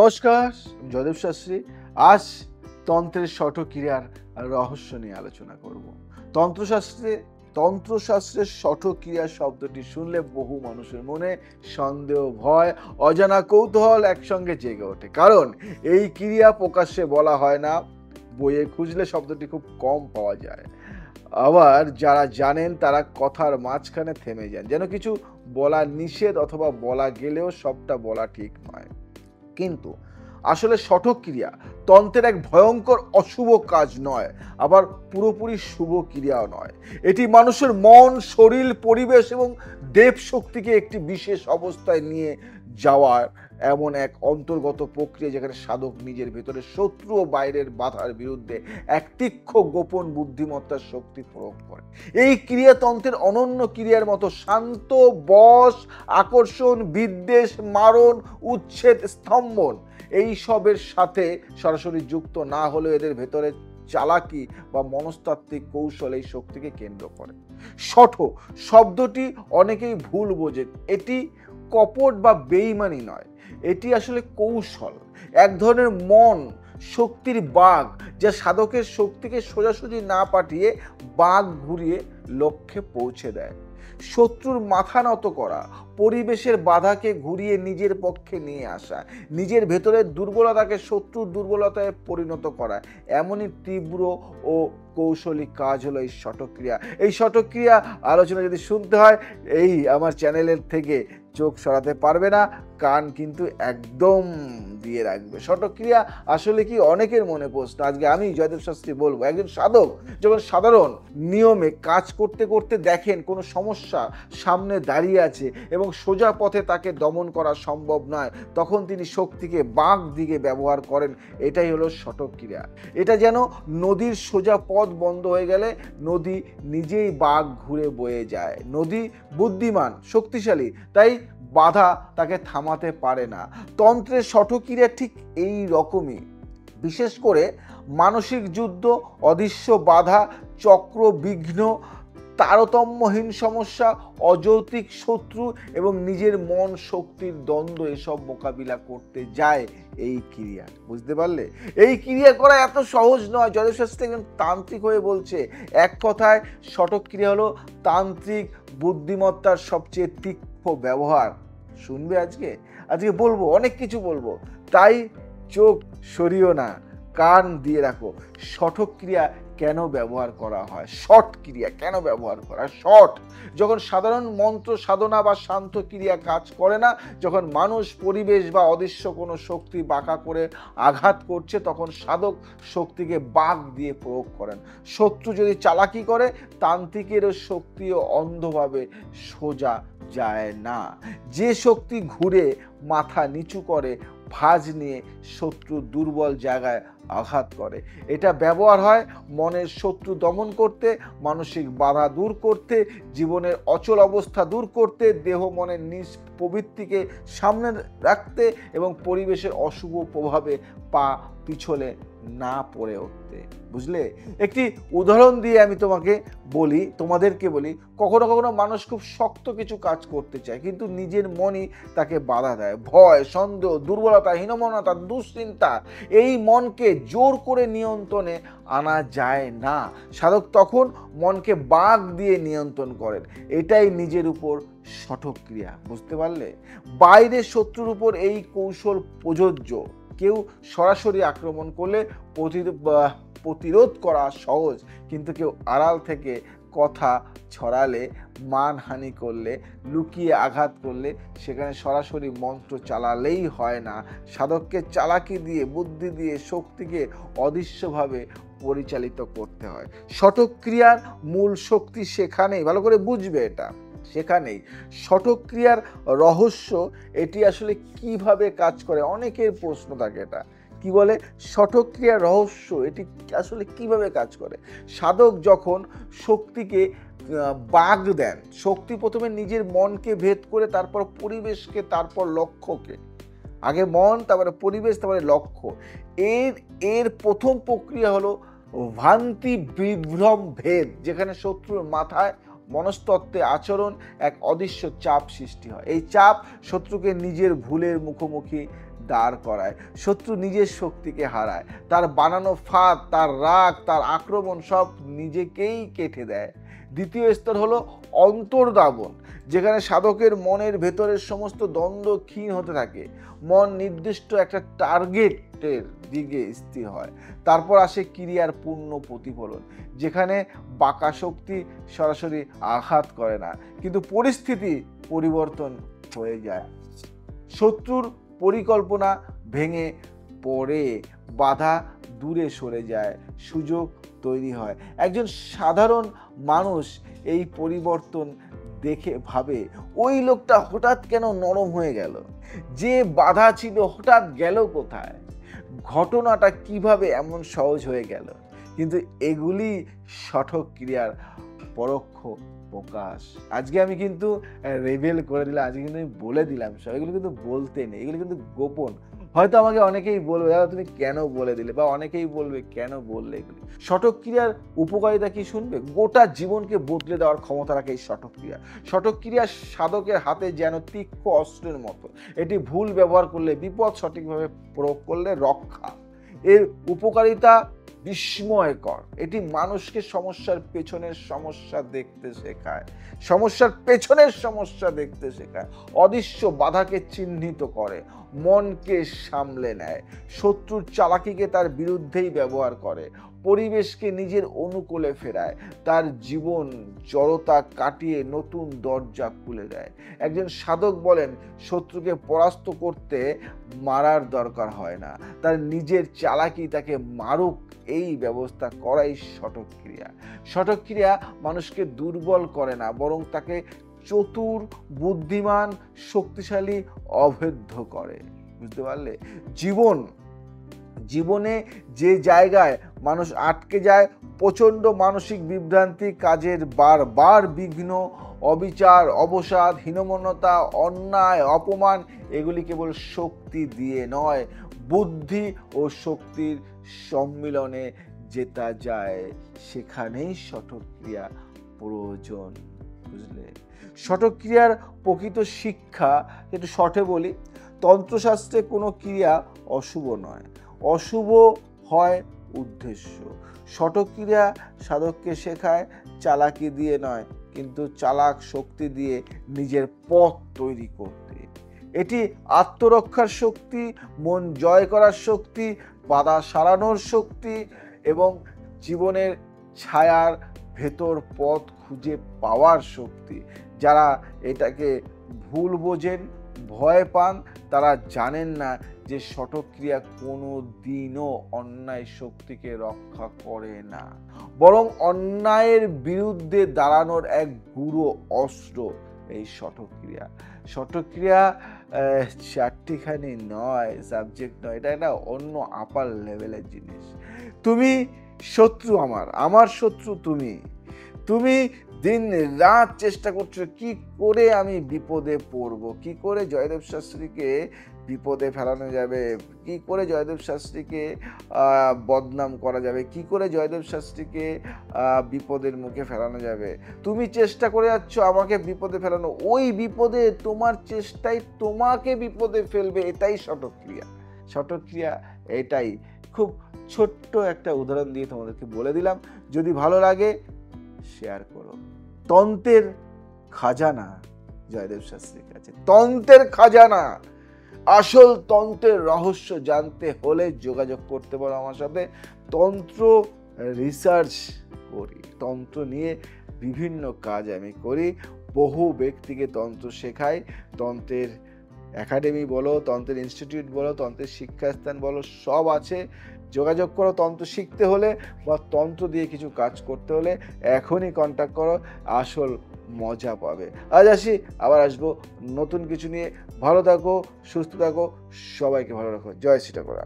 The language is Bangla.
নমস্কার, জয়দেব শাস্ত্রী। আজ তন্ত্রের ষটক্রিয়ার রহস্য নিয়ে আলোচনা করব। তন্ত্রশাস্ত্রের ষটক্রিয়া শব্দটি শুনলে বহু মানুষের মনে সন্দেহ, ভয়, অজানা কৌতূহল একসঙ্গে জেগে ওঠে। কারণ এই ক্রিয়া প্রকাশ্যে বলা হয় না, বইয়ে খুঁজলে শব্দটি খুব কম পাওয়া যায়। আবার যারা জানেন তারা কথার মাঝখানে থেমে যান, যেন কিছু বলা নিষেধ অথবা বলা গেলেও সবটা বলা ঠিক নয়। কিন্তু আসলে ষটক্রিয়া তন্ত্রের এক ভয়ঙ্কর অশুভ কাজ নয়, আবার পুরোপুরি শুভ ক্রিয়াও নয়। এটি মানুষের মন, শরীর, পরিবেশ এবং দেব শক্তিকে একটি বিশেষ অবস্থায় নিয়ে যাওয়ার এমন এক অন্তর্গত প্রক্রিয়া, যেখানে সাধক নিজের ভেতরে শত্রু ও বাইরের বাধার বিরুদ্ধে এক তীক্ষ্ণ গোপন বুদ্ধিমত্তার শক্তি প্রয়োগ করে। এই ক্রিয়াতন্ত্রের অনন্য ক্রিয়ার মতো শান্ত, বশ, আকর্ষণ, বিদ্বেষ, মারণ, উচ্ছেদ, স্তম্ভন এই সবের সাথে সরাসরি যুক্ত না হলেও এদের ভেতরে চালাকি বা মনস্তাত্ত্বিক কৌশল এই শক্তিকে কেন্দ্র করে। শঠ শব্দটি অনেকেই ভুল বোঝেন। এটি কপট বা বেইমানি নয়, এটি আসলে কৌশল, এক ধরনের মন শক্তির বাঘ, যা সাধকের শক্তিকে সোজাসুজি না পাঠিয়ে বাঘ ঘুরিয়ে লক্ষ্যে পৌঁছে দেয়। শত্রুর মাথা নত করা, পরিবেশের বাধাকে ঘুরিয়ে নিজের পক্ষে নিয়ে আসা, নিজের ভেতরের দুর্বলতাকে শত্রুর দুর্বলতায় পরিণত করা, এমনই তীব্র ও কৌশলী কাজ হলো এই ষটক্রিয়া। এই ষটক্রিয়া আলোচনা যদি শুনতে হয়, এই আমার চ্যানেলের থেকে চোখ সরাতে পারবে না, কান কিন্তু একদম দিয়ে রাখবে। ষটক্রিয়া আসলে কি, অনেকের মনে প্রশ্ন। আজকে আমি জয়দেব শাস্ত্রী বলবো, একজন সাধক যখন সাধারণ নিয়মে কাজ করতে করতে দেখেন কোনো সমস্যা সামনে দাঁড়িয়ে আছে এবং সোজা পথে তাকে দমন করা সম্ভব নয়, তখন তিনি শক্তিকে বাঁক দিকে ব্যবহার করেন। এটাই হলো ষটক্রিয়া। এটা যেন নদীর সোজা পথ বন্ধ হয়ে গেলে নদী নিজেই বাঁক ঘুরে বয়ে যায়। নদী বুদ্ধিমান, শক্তিশালী, তাই বাধা তাকে থামাতে পারে না। তন্ত্রের ষটক্রিয়া ঠিক এই রকমই। বিশেষ করে মানসিক যুদ্ধ, অদৃশ্য বাধা, চক্র বিঘ্ন, তারতম্যহীন সমস্যা, অযৌক্তিক শত্রু এবং নিজের মন শক্তির দ্বন্দ্ব, এসব মোকাবিলা করতে যায় এই ক্রিয়া। বুঝতে পারলে? এই ক্রিয়া করা এত সহজ নয়। জয়দেব শাস্ত্রী একজন তান্ত্রিক হয়ে বলছে, এক কথায় ষটক্রিয়া হলো তান্ত্রিক বুদ্ধিমত্তার সবচেয়ে তীক্ষ্ণ ব্যবহার। শুনবে আজকে বলবো, অনেক কিছু বলবো, তাই চোখ সরিও না, কান দিয়ে রাখো। ষটক্রিয়া কেন ব্যবহার করা হয়? শট ক্রিয়া কেন ব্যবহার করা? শট যখন সাধারণ মন্ত্র সাধনা বা শান্ত ক্রিয়া কাজ করে না, যখন মানুষ, পরিবেশ বা অদৃশ্য কোনো শক্তি বাঁকা করে আঘাত করছে, তখন সাধক শক্তিকে বাঁক দিয়ে প্রয়োগ করেন। শত্রু যদি চালাকি করে, তান্ত্রিকেরও শক্তিও অন্ধভাবে সোজা যায় না। যে শক্তি ঘুরে মাথা নিচু করে, ভাঁজ নিয়ে শত্রু দুর্বল জায়গায় আঘাত করে, এটা ব্যবহার হয় মনের শত্রু দমন করতে, মানসিক বাধা দূর করতে, জীবনের অচল অবস্থা দূর করতে, দেহ মনের নিজ প্রবৃত্তিকে সামনে রাখতে এবং পরিবেশের অশুভ প্রভাবে পা পিছলে না পড়ে উঠতে। বুঝলে? একটি উদাহরণ দিয়ে আমি তোমাদেরকে বলি, কখনো কখনো মানুষ খুব শক্ত কিছু কাজ করতে চায়, কিন্তু নিজের মনই তাকে বাধা দেয়। ভয়, সন্দেহ, দুর্বলতা, হীনমন্যতা, দুশ্চিন্তা, এই মনকে জোর করে নিয়ন্ত্রণে আনা যায় না। সাধক তখন মনকে বাঁক দিয়ে নিয়ন্ত্রণ করেন। এটাই নিজের উপর ষটক্রিয়া। বুঝতে পারলে? বাইরে শত্রুর উপর এই কৌশল প্রযোজ্য। কেউ সরাসরি আক্রমণ করলে প্রতিরোধ করা সহজ, কিন্তু কেউ আড়াল থেকে কথা ছড়ালে, মানহানি করলে, লুকিয়ে আঘাত করলে, সেখানে সরাসরি মন্ত্র চালালেই হয় না। সাধককে চালাকি দিয়ে, বুদ্ধি দিয়ে শক্তিকে অদৃশ্যভাবে পরিচালিত করতে হয়। ষটক্রিয়ার মূল শক্তি সেখানেই, ভালো করে বুঝবে এটা, সেখানেই ষটক্রিয়ার রহস্য। এটি আসলে কিভাবে কাজ করে, অনেকের প্রশ্ন থাকে, এটা কি বলে ষটক্রিয়ার রহস্য, এটি আসলে কিভাবে কাজ করে। সাধক যখন শক্তিকে বাঁক দেন, শক্তি প্রথমে নিজের মনকে ভেদ করে, তারপর পরিবেশকে, তারপর লক্ষ্যকে। আগে মন, তারপরে পরিবেশ, তারপরে লক্ষ্য। এর প্রথম প্রক্রিয়া হলো ভ্রান্তি বিভ্রম ভেদ, যেখানে শত্রুর মাথায়, মনস্তত্ত্বে, আচরণ এক অদৃশ্য চাপ সৃষ্টি হয়। এই চাপ শত্রুকে নিজের ভুলের মুখোমুখি দাঁড় করায়, শত্রু নিজের শক্তিকে হারায়, তার বানানো ফাঁদ, তার রাগ, তার আক্রমণ সব নিজেকেই কেটে দেয়। দ্বিতীয় স্তর হলো অন্তর্দাবন, যেখানে সাধকের মনের ভেতরের সমস্ত দ্বন্দ্ব ক্ষীণ হতে থাকে, মন নির্দিষ্ট একটা টার্গেটের দিকে স্থির হয়। তারপর আসে ক্রিয়ার পূর্ণ প্রতিফলন, যেখানে বাঁকা শক্তি সরাসরি আঘাত করে না, কিন্তু পরিস্থিতি পরিবর্তন হয়ে যায়। শত্রুর পরিকল্পনা ভেঙে পড়ে, বাধা দূরে সরে যায়, সুযোগ তৈরি হয়। একজন সাধারণ মানুষ এই পরিবর্তন দেখে ভাবে, ওই লোকটা হঠাৎ কেন নরম হয়ে গেল, যে বাধা ছিল হঠাৎ গেল কোথায়, ঘটনাটা কিভাবে এমন সহজ হয়ে গেল। কিন্তু এগুলি সঠক ক্রিয়ার পরোক্ষ প্রকাশ। আজকে আমি কিন্তু রিভিল করে দিলাম, আজকে কিন্তু আমি বলে দিলাম সব, এগুলো কিন্তু বলতে নেই, এগুলো কিন্তু গোপন। হয়তো আমাকে অনেকেই বলবে, দাদা তুমি কেন বলে দিলে, বা অনেকেই বলবে কেন বললে এগুলি। সঠক ক্রিয়ার উপকারিতা কি শুনবে? গোটা জীবনকে বদলে দেওয়ার ক্ষমতা রাখে এই সঠক ক্রিয়া। সঠক ক্রিয়া সাধকের হাতে যেন তীক্ষ্ণ অস্ত্রের মতো, এটি ভুল ব্যবহার করলে বিপদ, সঠিকভাবে প্রয়োগ করলে রক্ষা। এর উপকারিতা বিস্ময়কর। এটি মানুষকে সমস্যার পেছনের সমস্যা দেখতে শেখায়, সমস্যার পেছনের সমস্যা দেখতে শেখায়, অদৃশ্য বাধাকে চিহ্নিত করে, মনকে সামলে নেয়, শত্রুর চালাকিকে তার বিরুদ্ধেই ব্যবহার করে, পরিবেশকে নিজের অনুকূলে ফেরায়, তার জীবন জড়তা কাটিয়ে নতুন দরজা খুলে দেয়। একজন সাধক বলেন, শত্রুকে পরাস্ত করতে মারার দরকার হয় না, তার নিজের চালাকি তাকে মারুক, এই ব্যবস্থা করাই সঠক ক্রিয়া। সঠক ক্রিয়া মানুষকে দুর্বল করে না, বরং তাকে চতুর, বুদ্ধিমান, শক্তিশালী, অভেদ্য করে। বুঝতে পারলে? জীবনে যে জায়গায় মানুষ আটকে যায়, প্রচণ্ড মানসিক বিভ্রান্তি, কাজের বারবার বিঘ্ন, অবিচার, অবসাদ, হীনমন্যতা, অন্যায়, অপমান, এগুলি কেবল শক্তি দিয়ে নয়, বুদ্ধি ও শক্তির সম্মিলনে জেতা যায়। সেখানেই সঠক ক্রিয়া প্রয়োজন। বুঝলে? সঠক ক্রিয়ার প্রকৃত শিক্ষা একটু শর্টে বলি। তন্ত্রশাস্ত্রে কোনো ক্রিয়া অশুভ নয়, অশুভ হয় উদ্দেশ্য। সঠক ক্রিয়া সাধককে শেখায় চালাকি দিয়ে নয়, কিন্তু চালাক শক্তি দিয়ে নিজের পথ তৈরি করতে। এটি আত্মরক্ষার শক্তি, মন জয় করার শক্তি, বাধা সারানোর শক্তি এবং জীবনের ছায়ার ভেতর পথ খুঁজে পাওয়ার শক্তি। যারা এটাকে ভুল বোঝেন, ভয় পান, তারা জানেন না যে সঠক ক্রিয়া কোনো দিনও অন্যায় শক্তিকে রক্ষা করে না, বরং অন্যায়ের বিরুদ্ধে দাঁড়ানোর এক গুরু অস্ত্র এই সঠক ক্রিয়া। সঠক ক্রিয়া চারটিখানি নয়, সাবজেক্ট নয়, এটা একটা অন্য আপার লেভেলের জিনিস। তুমি শত্রু আমার শত্রু তুমি দিন রাত চেষ্টা করছো কি করে আমি বিপদে পড়বো, কি করে জয়দেব শাস্ত্রীকে বিপদে ফেলানো যাবে, কি করে জয়দেব শাস্ত্রীকে বদনাম করা যাবে, কি করে জয়দেব শাস্ত্রীকে বিপদের মুখে ফেলানো যাবে। তুমি চেষ্টা করে যাচ্ছ আমাকে বিপদে ফেলানো, ওই বিপদে তোমার চেষ্টাই তোমাকে বিপদে ফেলবে। এটাই সঠক ক্রিয়া। সঠক ক্রিয়া এটাই। খুব ছোট্ট একটা উদাহরণ দিয়ে তোমাদেরকে বলে দিলাম, যদি ভালো লাগে শেয়ার করো। তন্ত্রের খাজানা জয়দেব শাস্ত্রীর কাছে, তন্ত্রের খাজানা। আসল তন্ত্রের রহস্য জানতে হলে যোগাযোগ করতে পারো আমার সাথে। তন্ত্র রিসার্চ করি, তন্ত্র নিয়ে বিভিন্ন কাজ আমি করি, বহু ব্যক্তিকে তন্ত্র শেখাই। তন্ত্রের একাডেমি বলো, তন্ত্রের ইনস্টিটিউট বলো, তন্ত্রের শিক্ষাস্থান বলো, সব আছে। যোগাযোগ করো তন্ত্র শিখতে হলে বা তন্ত্র দিয়ে কিছু কাজ করতে হলে এখনই কন্ট্যাক্ট করো, আসল মজা পাবে। আজ আসি, আবার আসবো নতুন কিছু নিয়ে। ভালো থাকো, সুস্থ থাকো, সবাইকে ভালো রাখো। জয় শ্রী ঠাকুর।